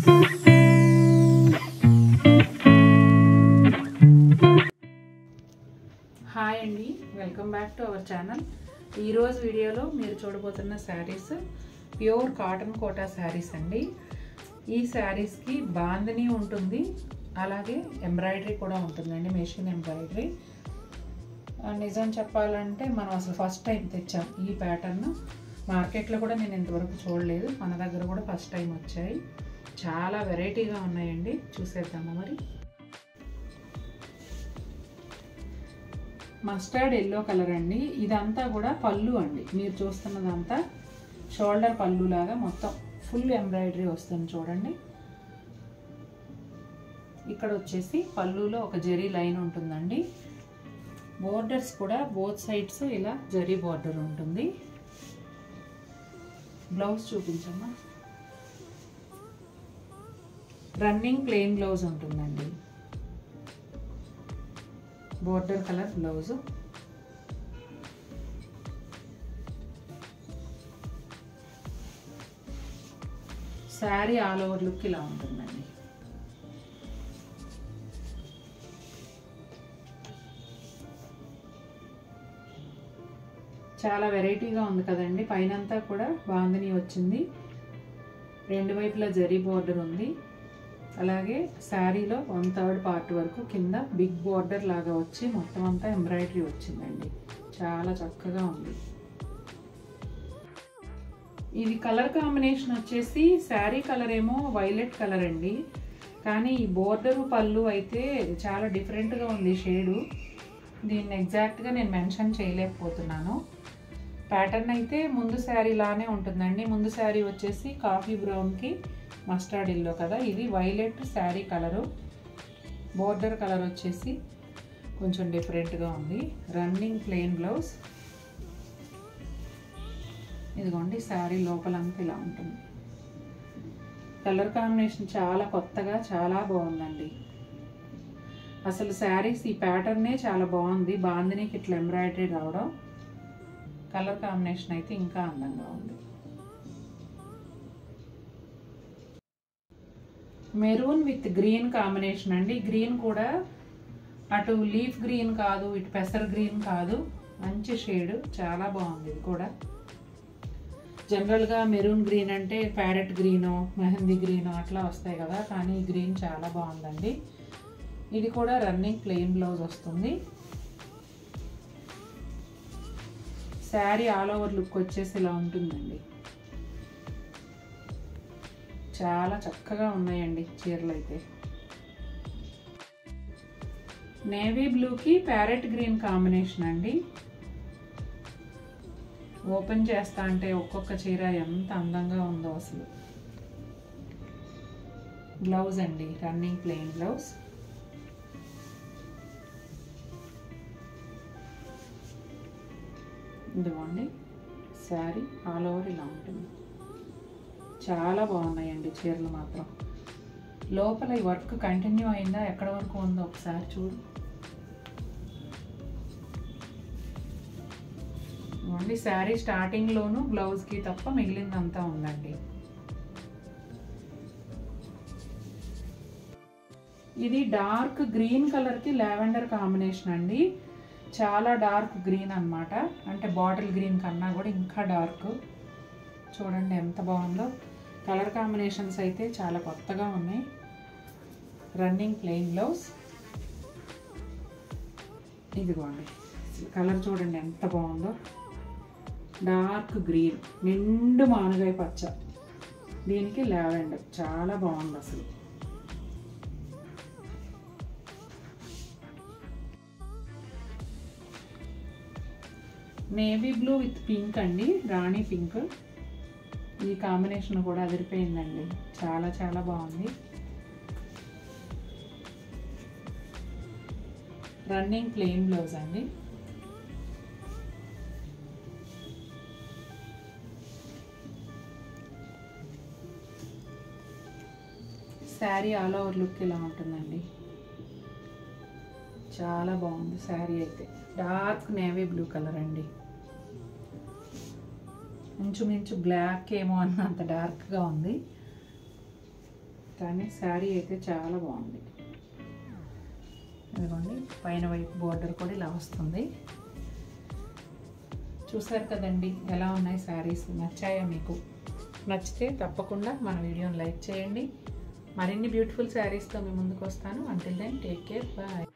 Hi అండి, welcome back to our channel. ఈరోజు వీడియోలో మీరు చూడబోతున్న శారీస్ ప్యూర్ కాటన్ కోటా శారీస్ అండి. ఈ శారీస్కి బాందిని ఉంటుంది, అలాగే ఎంబ్రాయిడరీ కూడా ఉంటుందండి, మెషిన్ ఎంబ్రాయిడరీ. నిజం చెప్పాలంటే మనం అసలు ఫస్ట్ టైం తెచ్చాం ఈ ప్యాటర్న్. మార్కెట్లో కూడా నేను ఇంతవరకు చూడలేదు, మన దగ్గర కూడా ఫస్ట్ టైం వచ్చాయి. చాలా వెరైటీగా ఉన్నాయండి, చూసేద్దాము. మరి మస్టర్డ్ ఎల్లో కలర్ అండి. ఇదంతా కూడా పళ్ళు అండి, మీరు చూస్తున్నదంతా షోల్డర్ పళ్ళు లాగా మొత్తం ఫుల్ ఎంబ్రాయిడరీ వస్తుంది చూడండి. ఇక్కడ వచ్చేసి పళ్ళులో ఒక జరీ లైన్ ఉంటుందండి. బోర్డర్స్ కూడా బోత్ సైడ్స్ ఇలా జరీ బోర్డర్ ఉంటుంది. బ్లౌజ్ చూపించమ్మా. రన్నింగ్ ప్లెయిన్ బ్లౌజ్ ఉంటుందండి, border colour blouse. Sari all over look ఇలా ఉంటుందండి. చాలా వెరైటీగా ఉంది కదండి. పైనంతా కూడా బాందిని వచ్చింది, రెండు వైపులా జరీ బోర్డర్ ఉంది. అలాగే శారీలో 1/3 పార్ట్ వరకు కింద బిగ్ బోర్డర్ లాగా వచ్చి మొత్తం అంతా ఎంబ్రాయిడరీ వచ్చిందండి. చాలా చక్కగా ఉంది. ఇది కలర్ కాంబినేషన్ వచ్చేసి శారీ కలర్ ఏమో వైలెట్ కలర్ అండి, కానీ ఈ బోర్డరు పళ్ళు అయితే చాలా డిఫరెంట్గా ఉంది షేడు. దీన్ని ఎగ్జాక్ట్గా నేను మెన్షన్ చేయలేకపోతున్నాను. ప్యాటర్న్ అయితే ముందు శారీ లానే ఉంటుందండి. ముందు శారీ వచ్చేసి కాఫీ బ్రౌన్కి మస్టర్డ్ ఎల్లో కదా, ఇది violet sari colour. Border colour వచ్చేసి కొంచెం డిఫరెంట్గా ఉంది. Running plain blouse. ఇదిగోండి శారీ లోపలంతా ఇలా ఉంటుంది. కలర్ కాంబినేషన్ చాలా కొత్తగా చాలా బాగుందండి. అసలు శారీస్ ఈ ప్యాటర్నే చాలా బాగుంది. బాందినికి ఇట్లా ఎంబ్రాయిడరీ రావడం, కలర్ కాంబినేషన్ అయితే ఇంకా అందంగా ఉంది. మెరూన్ విత్ గ్రీన్ కాంబినేషన్ అండి. గ్రీన్ కూడా అటు లీఫ్ గ్రీన్ కాదు, ఇటు పెసర్ గ్రీన్ కాదు, మంచి షేడ్, చాలా బాగుంది. ఇది కూడా జనరల్గా మెరూన్ గ్రీన్ అంటే ప్యారెట్ గ్రీనో మెహందీ గ్రీనో అట్లా వస్తాయి కదా, కానీ ఈ గ్రీన్ చాలా బాగుందండి. ఇది కూడా రన్నింగ్ ప్లెయిన్ బ్లౌజ్ వస్తుంది. శారీ ఆల్ ఓవర్ లుక్ వచ్చేసి ఇలా ఉంటుందండి. చాలా చక్కగా ఉన్నాయండి చీరలు అయితే. నేవీ బ్లూకి ప్యారెట్ గ్రీన్ కాంబినేషన్ అండి. ఓపెన్ చేస్తా అంటే ఒక్కొక్క చీర ఎంత అందంగా ఉందో అసలు. బ్లౌజ్ అండి, రన్నింగ్ ప్లెయిన్ బ్లౌజ్. ఇదిగోండి శారీ ఆల్ ఓవర్ ఇలా ఉంటుంది. చాలా బాగున్నాయండి చీరలు మాత్రం. లోపల ఈ వర్క్ కంటిన్యూ అయిందా, ఎక్కడ వరకు ఉందో ఒకసారి చూడు. ఓన్లీ శారీ స్టార్టింగ్లోనూ బ్లౌజ్కి తప్ప మిగిలిందంతా ఉందండి. ఇది డార్క్ గ్రీన్ కలర్కి లావెండర్ కాంబినేషన్ అండి. చాలా డార్క్ గ్రీన్ అన్నమాట, అంటే బాటిల్ గ్రీన్ కన్నా కూడా ఇంకా డార్క్. చూడండి ఎంత బాగుందో. కలర్ కాంబినేషన్స్ అయితే చాలా కొత్తగా ఉన్నాయి. Running plain blouse. ఇదిగోండి కలర్ చూడండి ఎంత బాగుందో. డార్క్ గ్రీన్, నిండు మానుగాయ పచ్చ, దీనికి లావెండర్, చాలా బాగుంది అసలు. నేవీ బ్లూ విత్ పింక్ అండి, రాణి పింక్. ఈ కాంబినేషన్ కూడా అదిరిపోయిందండి, చాలా చాలా బాగుంది. రన్నింగ్ ప్లెయిన్ బ్లౌజ్ అండి. శారీ ఆల్ ఓవర్ లుక్ ఇలా ఉంటుందండి. చాలా బాగుంది శారీ అయితే. డార్క్ నేవీ బ్లూ కలర్ అండి. ఇంచుమించు బ్లాక్ ఏమో అన్నంత డార్క్గా ఉంది. కానీ శారీ అయితే చాలా బాగుంది. ఇదిగోండి పైన వైపు బోర్డర్ కూడా ఇలా వస్తుంది. చూసారు కదండి ఎలా ఉన్నాయి శారీస్. నచ్చాయా మీకు? నచ్చితే తప్పకుండా మన వీడియోని లైక్ చేయండి. మరిన్ని బ్యూటిఫుల్ శారీస్తో మీ ముందుకు వస్తాను. Until then take care, bye.